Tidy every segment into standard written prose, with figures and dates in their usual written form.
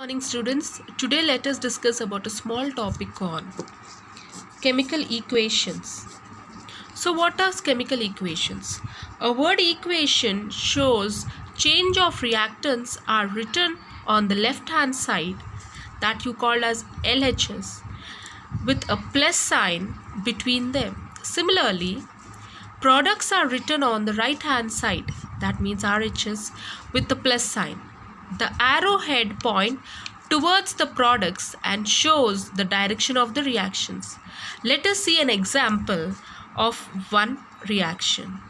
Morning students, today let us discuss about a small topic on chemical equations. So what are chemical equations? A word equation shows change of reactants are written on the left hand side that you call as LHS with a plus sign between them. Similarly, products are written on the right hand side, that means RHS, with the plus sign. The arrowhead point towards the products and shows the direction of the reactions. Let us see an example of one reaction.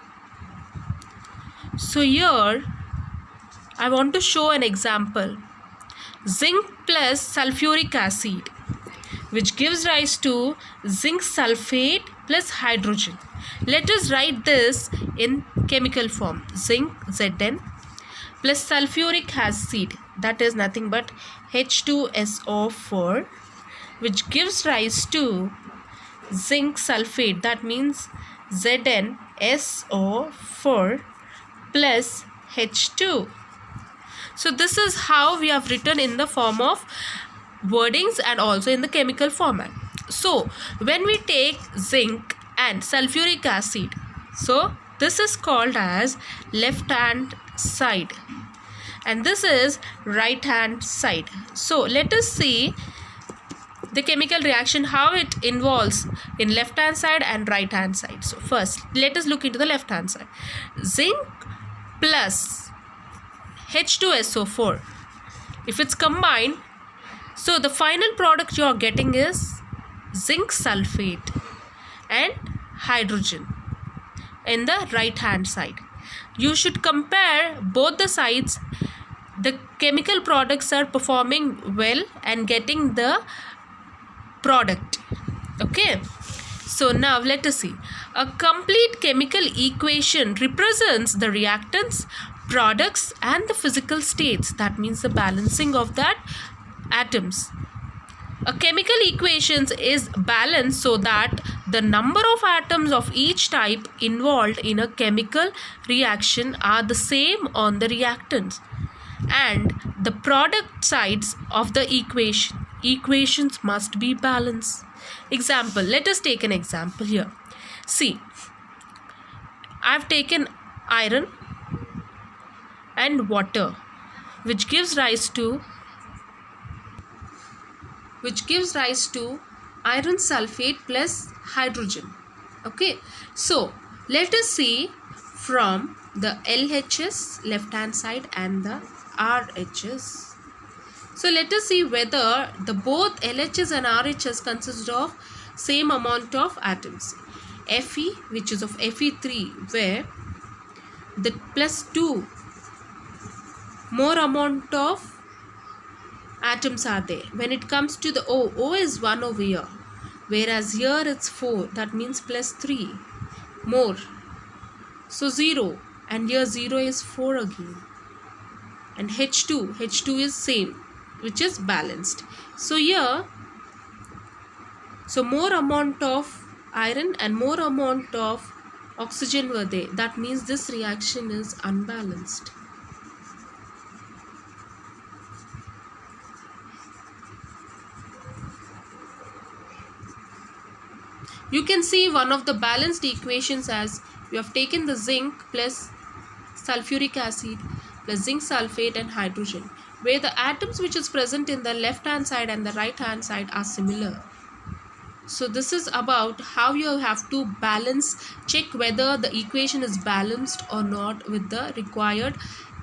So here I want to show an example. Zinc plus sulfuric acid, which gives rise to zinc sulfate plus hydrogen. Let us write this in chemical form. Zinc Zn plus sulfuric acid, that is nothing but H2SO4, which gives rise to zinc sulfate, that means ZnSO4 plus H2. So this is how we have written in the form of wordings and also in the chemical format. So when we take zinc and sulfuric acid, so this is called as left hand side and this is right hand side. So let us see the chemical reaction, how it involves in left hand side and right hand side. So first let us look into the left hand side. Zinc plus H2SO4, if it's combined, so the final product you are getting is zinc sulfate and hydrogen in the right hand side. You should compare both the sides. The chemical products are performing well and getting the product. Okay, so now let us see. A complete chemical equation represents the reactants, products and the physical states, that means the balancing of that atoms. A chemical equation is balanced so that the number of atoms of each type involved in a chemical reaction are the same on the reactants and the product sides of the equations must be balanced. Example, let us take an example here. See, I have taken iron and water, which gives rise to iron sulfate plus hydrogen. Okay, so let us see from the LHS left hand side and the RHS. So let us see whether the both LHS and RHS consist of same amount of atoms. Fe, which is of Fe3, where the plus 2 more amount of atoms are there. When it comes to the O is 1 over here, whereas here it's 4, that means plus 3 more, so 0, and here 0 is 4 again, and H2 is same, which is balanced. So here, so more amount of iron and more amount of oxygen were there, that means this reaction is unbalanced. You can see one of the balanced equations as you have taken the zinc plus sulfuric acid plus zinc sulfate and hydrogen, where the atoms which is present in the left hand side and the right hand side are similar. So this is about how you have to balance, check whether the equation is balanced or not with the required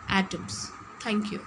atoms. Thank you.